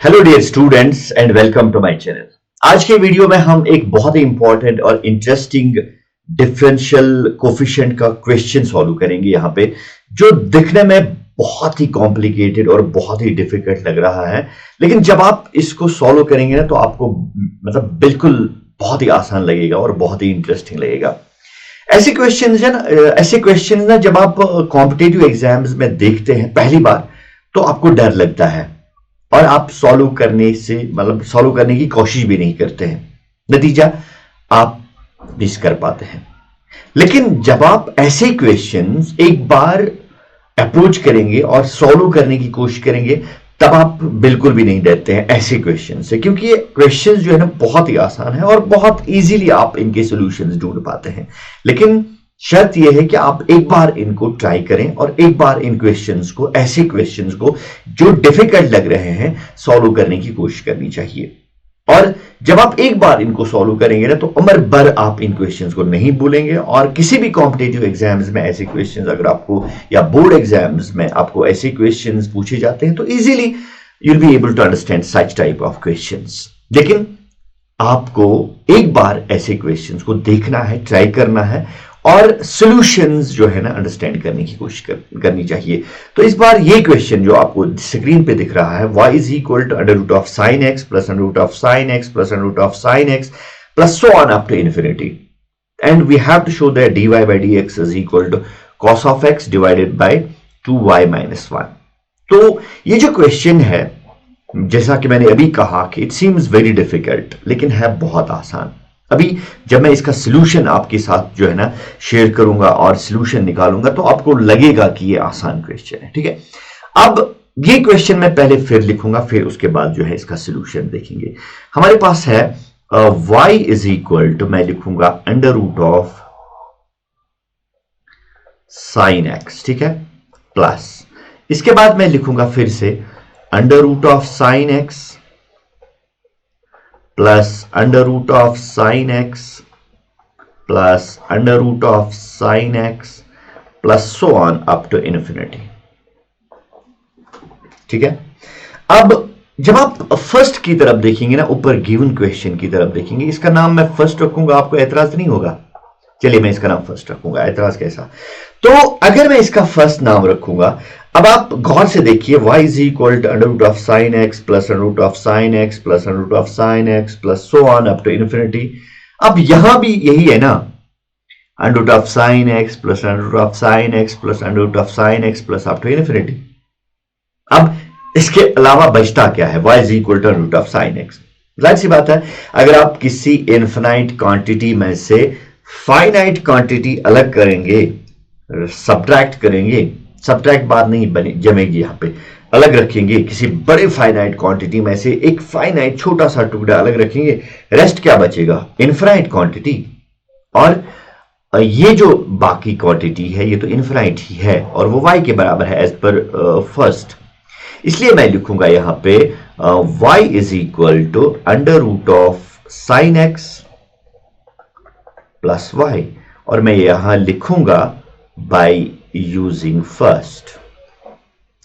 Hello dear students and welcome to my channel. आज के video में हम एक बहुत ही इंपॉर्टेंट और इंटरेस्टिंग डिफरेंशियल कोफिशिएंट का क्वेश्चन सॉल्व करेंगे यहाँ पे, जो दिखने में बहुत ही कॉम्प्लिकेटेड और बहुत ही डिफिकल्ट लग रहा है, लेकिन जब आप इसको सॉल्व करेंगे ना तो आपको मतलब बिल्कुल बहुत ही आसान लगेगा और बहुत ही इंटरेस्टिंग लगेगा। ऐसे क्वेश्चन ना जब आप कॉम्पिटिटिव एग्जाम्स में देखते हैं पहली बार तो आपको डर लगता है और आप सॉल्व करने की कोशिश भी नहीं करते हैं, नतीजा आप मिस कर पाते हैं। लेकिन जब आप ऐसे क्वेश्चंस एक बार अप्रोच करेंगे और सॉल्व करने की कोशिश करेंगे तब आप बिल्कुल भी नहीं डरते हैं ऐसे क्वेश्चन से, क्योंकि ये क्वेश्चंस जो है ना बहुत ही आसान है और बहुत इजीली आप इनके सॉल्यूशंस ढूंढ पाते हैं। लेकिन शर्त यह है कि आप एक बार इनको ट्राई करें और एक बार इन ऐसे क्वेश्चंस को जो डिफिकल्ट लग रहे हैं सॉल्व करने की कोशिश करनी चाहिए। और जब आप एक बार इनको सॉल्व करेंगे ना तो उम्र भर आप इन क्वेश्चंस को नहीं भूलेंगे। और किसी भी कॉम्पिटिटिव एग्जाम्स में ऐसे क्वेश्चंस अगर आपको या बोर्ड एग्जाम्स में आपको ऐसे क्वेश्चंस पूछे जाते हैं तो easily you will be able to understand such type of questions. लेकिन आपको एक बार ऐसे क्वेश्चंस को देखना है, ट्राई करना है और सॉल्यूशंस जो है ना अंडरस्टैंड करने की कोशिश करनी चाहिए। तो इस बार ये क्वेश्चन जो आपको स्क्रीन पे दिख रहा है, y is equal to under root of sin x plus under root of sin x plus under root of sin x plus so on up to infinity, and we have to show that dy by dx is equal to cos of x divided by 2y minus 1। तो ये जो question है, जैसा कि मैंने अभी कहा कि इट सीम्स वेरी डिफिकल्ट, लेकिन है बहुत आसान। अभी जब मैं इसका सॉल्यूशन आपके साथ जो है ना शेयर करूंगा और सॉल्यूशन निकालूंगा तो आपको लगेगा कि ये आसान क्वेश्चन है। ठीक है, अब ये क्वेश्चन मैं पहले फिर लिखूंगा, फिर उसके बाद जो है इसका सॉल्यूशन देखेंगे। हमारे पास है y इज इक्वल टू, मैं लिखूंगा under root of sine x, ठीक है, प्लस इसके बाद मैं लिखूंगा फिर से under root of sine x plus under root of sine x plus under root of sine x plus so on up to infinity. ठीक है, अब जब आप फर्स्ट की तरफ देखेंगे ना, ऊपर गिवन क्वेश्चन की तरफ देखेंगे, इसका नाम मैं फर्स्ट रखूंगा, आपको एतराज नहीं होगा? चलिए मैं इसका नाम फर्स्ट रखूंगा, एतराज कैसा? तो अगर मैं इसका फर्स्ट नाम रखूंगा, अब आप गौर से देखिए y is equal to under root of sine x plus under root of sine x plus under root of sine x plus so on up to infinity. अब यहां भी यही है ना, under root of sine x plus under root of sine x plus under root of sine x plus up to infinity. अब इसके अलावा बचता क्या है? y is equal to under root of sine x. जाहिर सी बात है, अगर आप किसी इनफिनाइट क्वांटिटी में से फाइनाइट क्वांटिटी अलग करेंगे, सब्ट्रैक्ट करेंगे, सब्ट्रैक्ट बात नहीं बनी जमेगी, यहां पे अलग रखेंगे, किसी बड़े फाइनाइट क्वांटिटी में से एक फाइनाइट छोटा सा टुकड़ा अलग रखेंगे, रेस्ट क्या बचेगा? Infinite quantity. और ये जो बाकी क्वांटिटी है ये तो इनफिनाइट ही है और वो y के बराबर है एज पर फर्स्ट। इसलिए मैं लिखूंगा यहां पे y is equal to under root of sine x plus y, और मैं यहां लिखूंगा बाय यूजिंग फर्स्ट,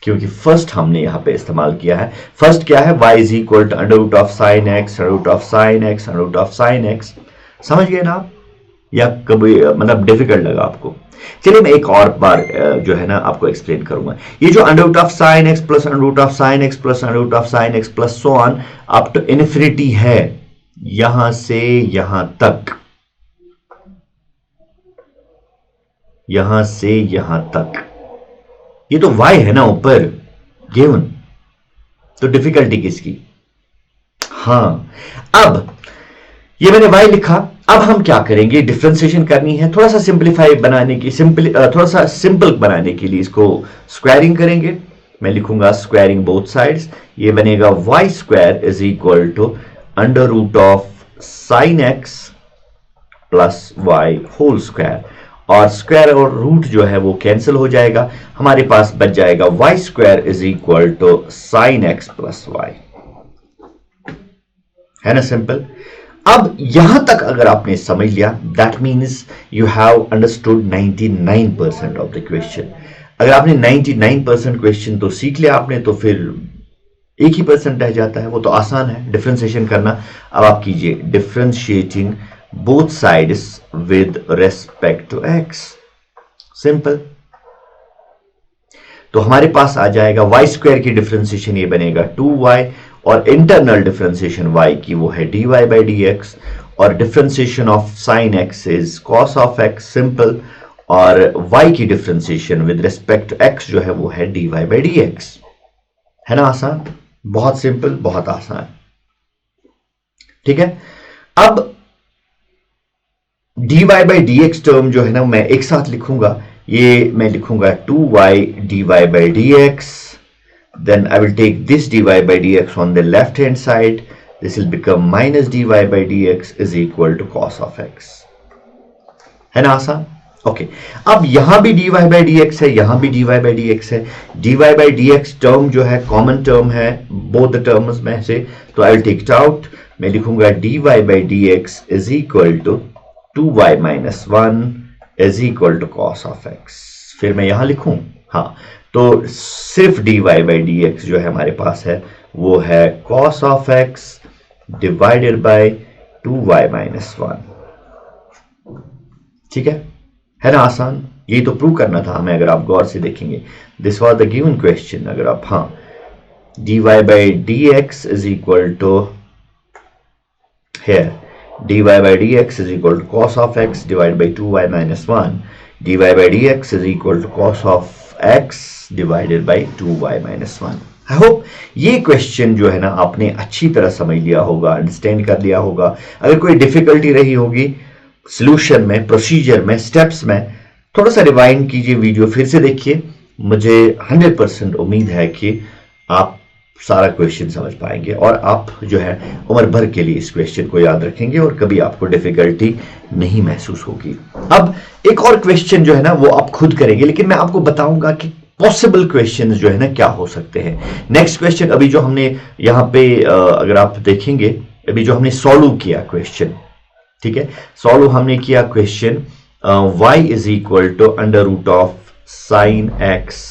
क्योंकि फर्स्ट हमने यहां पे इस्तेमाल किया है। फर्स्ट क्या है? y is equal to under root of sine x, under root of sine x, under root of sine x. समझ गए ना आप? या कभी मतलब डिफिकल्ट लगा आपको? चलिए मैं एक और बार जो है ना आपको एक्सप्लेन करूंगा। ये जो under root of sine x plus under root of sine x plus under root of sine x plus so on up to infinity है, यहां से यहां तक, यहां से यहां तक, ये तो y है ना ऊपर गिवन, तो डिफिकल्टी किसकी? हां, अब ये मैंने y लिखा। अब हम क्या करेंगे? डिफरेंशिएशन करनी है, थोड़ा सा सिंपलीफाई बनाने की थोड़ा सा सिंपल बनाने के लिए इसको स्क्वायरिंग करेंगे। मैं लिखूंगा स्क्वायरिंग बोथ साइड्स, ये बनेगा y square is equal to under root of sine x plus y whole square, और स्क्वायर और रूट जो है वो कैंसिल हो जाएगा, हमारे पास बच जाएगा y square is equal to sine x plus y. है ना सिंपल? अब यहां तक अगर आपने समझ लिया, that means you have understood 99% of the question. अगर आपने 99% क्वेश्चन तो सीख लिया आपने, तो फिर एक ही परसेंट रह जाता है, वो तो आसान है डिफरेंशिएशन करना। अब आप कीजिए differentiating both sides with respect to x, simple. तो हमारे पास आ जाएगा वाई स्क्वायर की डिफरेंशिएशन ये बनेगा 2y, और इंटरनल डिफरेंशिएशन y की वो है dy बाई डी एक्स, और differentiation of sine x is cos of x, simple. और y की differentiation with respect to x जो है वो है dy बाई डी एक्स, है ना आसान, बहुत सिंपल, बहुत आसान, ठीक है। अब dy by d x term जो है ना मैं एक साथ लिखूंगा, ये मैं लिखूंगा 2y dy by dx, then I will take this dy by dx on the left hand side, this will become minus dy by dx is equal to cos of x, है ना आसान। ओके, अब यहां भी dy by dx है, यहां भी dy by dx है, dy by dx टर्म जो है कॉमन टर्म है बोथ टर्म्स में से, तो I will take it out, मैं लिखूंगा dy by dx is equal to 2y minus 1 is equal to cos of x। फिर मैं यहां लिखूं, हाँ, तो सिर्फ dy बाई डी एक्स जो है हमारे पास है वो है cos of x divided by 2y minus 1, ठीक है ना आसान। यही तो प्रूव करना था हमें, अगर आप गौर से देखेंगे, this was the given question. अगर आप, हाँ, dy by d x is equal to here dy by dx is equal to cos of x divided by 2y minus 1, dy by dx is equal to cos of x divided by 2y minus 1। I hope ये question जो है ना आपने अच्छी तरह समझ लिया होगा, अंडरस्टैंड कर लिया होगा। अगर कोई डिफिकल्टी रही होगी सॉल्यूशन में, प्रोसीजर में, स्टेप्स में, थोड़ा सा रिवाइंड कीजिए, वीडियो फिर से देखिए। मुझे 100% उम्मीद है कि आप सारा क्वेश्चन समझ पाएंगे और आप जो है उम्र भर के लिए इस क्वेश्चन को याद रखेंगे और कभी आपको डिफिकल्टी नहीं महसूस होगी। अब एक और क्वेश्चन जो है ना वो आप खुद करेंगे, लेकिन मैं आपको बताऊंगा कि पॉसिबल क्वेश्चन जो है ना क्या हो सकते हैं। नेक्स्ट क्वेश्चन अभी जो हमने यहाँ पे अगर आप देखेंगे, अभी जो हमने सॉल्व किया क्वेश्चन, ठीक है, सॉल्व हमने किया question y is equal to under root of sine x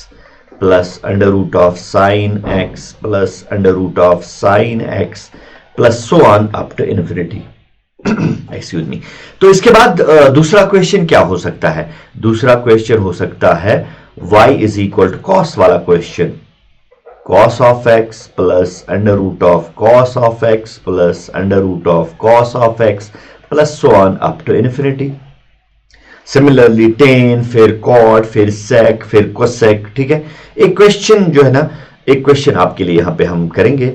plus under root of sine x plus under root of sine x plus so on up to infinity, excuse me. तो इसके बाद दूसरा question क्या हो सकता है? दूसरा question हो सकता है y is equal to cos वाला question, cos of x plus under root of cos of x plus under root of cos of x plus so on up to infinity. Similarly tan, फिर cot, फिर sec, फिर cosec, ठीक है। एक question जो है ना, एक क्वेश्चन आपके लिए यहां पे हम करेंगे,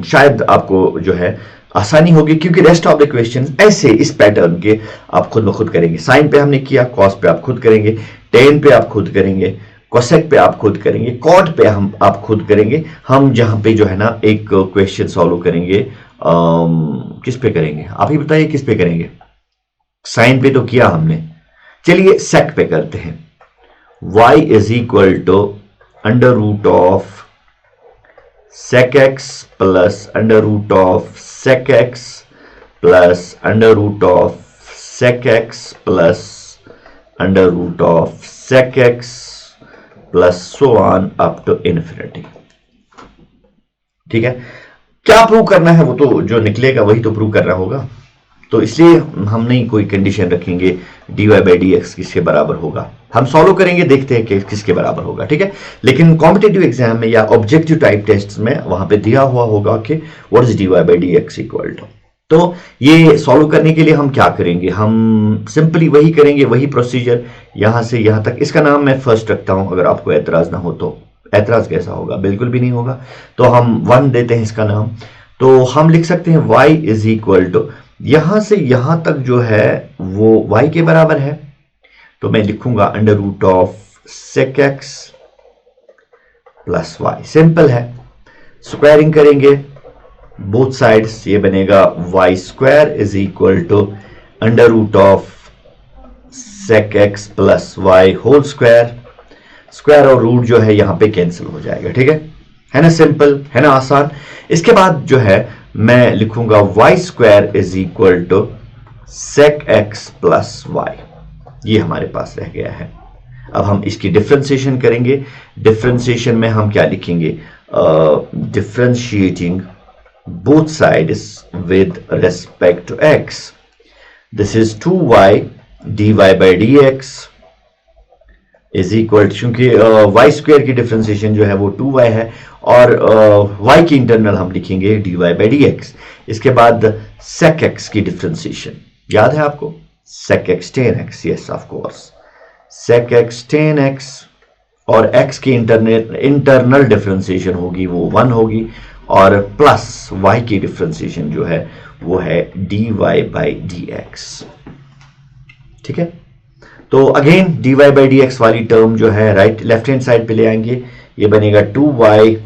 शायद आपको जो है आसानी होगी क्योंकि रेस्ट ऑफ द क्वेश्चन ऐसे इस पैटर्न के आप खुद ब खुद करेंगे। साइन पे हमने किया, कॉस पे आप खुद करेंगे, टेन पे आप खुद करेंगे, कोसेक पे आप खुद करेंगे, कॉट पे आप खुद करेंगे। हम जहां पे जो है ना एक क्वेश्चन सॉल्व करेंगे, किस पे करेंगे आप ही बताइए, किस पे करेंगे? साइन पे तो किया हमने, चलिए सेक पे करते हैं। y is equal to under root of sec x plus under root of sec x plus under root of sec x plus under root of sec x plus so on up to infinity, ठीक है। क्या prove करना है वो तो जो निकलेगा वही तो प्रूव करना होगा, तो इसलिए हम नहीं कोई कंडीशन रखेंगे dy बाई डी एक्स किसके बराबर होगा। हम सॉल्व करेंगे, देखते हैं कि किसके बराबर होगा, ठीक है। लेकिन कॉम्पिटिटिव एग्जाम में या ऑब्जेक्टिव टाइप टेस्ट में वहां पे दिया हुआ होगा कि what is dy by d x equal to. तो ये सॉल्व करने के लिए हम क्या करेंगे, हम सिंपली वही करेंगे, वही प्रोसीजर यहां से यहां तक। इसका नाम मैं फर्स्ट रखता हूं, अगर आपको एतराज ना हो तो। एतराज कैसा होगा? बिल्कुल भी नहीं होगा, तो हम 1 देते हैं इसका नाम। तो हम लिख सकते हैं y इज इक्वल टू, यहां से यहां तक जो है वो y के बराबर है, तो मैं लिखूंगा under root of sec x plus y, simple है। स्क्वायरिंग करेंगे बोथ साइड्स, ये बनेगा y square is equal to under root of sec x plus y whole square. Square और रूट जो है यहां पे कैंसिल हो जाएगा, ठीक है ना, सिंपल है ना, आसान। इसके बाद जो है मैं लिखूंगा y square is equal to sec x plus y, ये हमारे पास रह गया है। अब हम इसकी डिफरेंशिएशन करेंगे। डिफरेंशिएशन में हम क्या लिखेंगे? differentiating both sides with respect to x. This is 2y dy by dx is equal, चूंकि वाई स्क्वायर की डिफ्रेंसिएशन जो है वो 2y है और y की इंटरनल हम लिखेंगे dy बाई dx. इसके बाद sec x की डिफ्रेंसिएशन याद है आपको, sec x tan x, yes of course, sec x tan x और x की इंटरनल डिफ्रेंसिएशन होगी वो 1 होगी और प्लस y की डिफ्रेंसिएशन जो है वो है dy बाई dx. ठीक है, तो अगेन dy बाई dx वाली टर्म जो है राइट लेफ्ट हैंड साइड पे ले आएंगे, ये बनेगा 2y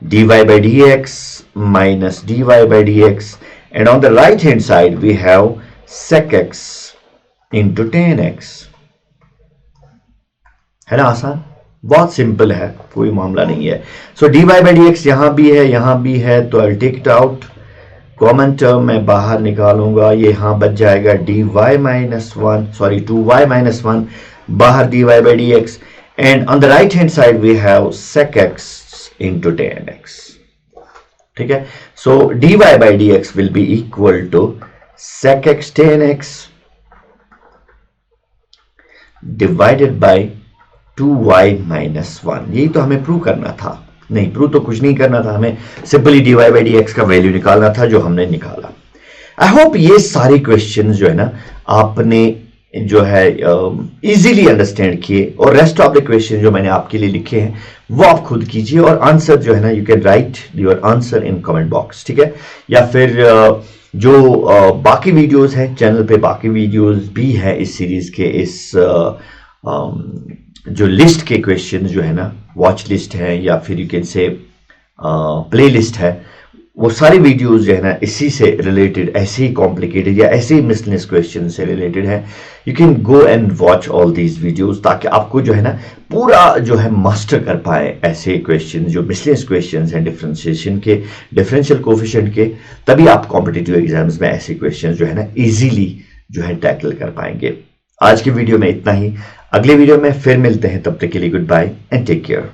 dy by dx minus dy by dx and on the right hand side we have sec x into tan x. है ना आसान, बहुत सिंपल है, कोई मामला नहीं है. सो dy बाई dx यहां भी है तो I take it out, common term मैं बाहर निकालूंगा, ये यहां बच जाएगा dy minus 1, sorry 2y minus 1, बाहर dy by dx and on the right hand side we have sec x into tan x. ठीक है, so dy by dx will be equal to sec x tan x divided by 2y minus 1. यही तो हमें prove करना था, नहीं prove तो कुछ नहीं करना था, हमें सिंपली dy बाई dx का वैल्यू निकालना था जो हमने निकाला. आई होप ये सारे क्वेश्चंस जो है ना आपने जो है इजीली अंडरस्टैंड किए और रेस्ट ऑफ द क्वेश्चन जो मैंने आपके लिए लिखे हैं वो आप खुद कीजिए और आंसर जो है ना you can write your answer in comment box. ठीक है, या फिर जो बाकी वीडियोस हैं चैनल पे, बाकी वीडियोस भी हैं इस सीरीज के, इस जो लिस्ट के क्वेश्चन जो है ना वॉच लिस्ट है या फिर you can say play list है, वो सारी वीडियोस जो है ना इसी से रिलेटेड, ऐसे ही कॉम्प्लिकेटेड या ऐसे ही मिसलेनियस क्वेश्चन से रिलेटेड है. You can go and watch all these videos ताकि आपको जो है ना पूरा जो है मास्टर कर पाए ऐसे क्वेश्चन जो मिसलेनियस क्वेश्चन हैं डिफरेंशिएशन के, डिफरेंशियल कोफिशिएंट के, तभी आप कॉम्पिटिटिव एग्जाम्स में ऐसे क्वेश्चन जो है ना इजीली जो है टैकल कर पाएंगे. आज की वीडियो में इतना ही, अगले वीडियो में फिर मिलते हैं, तब तक के लिए goodbye and take care.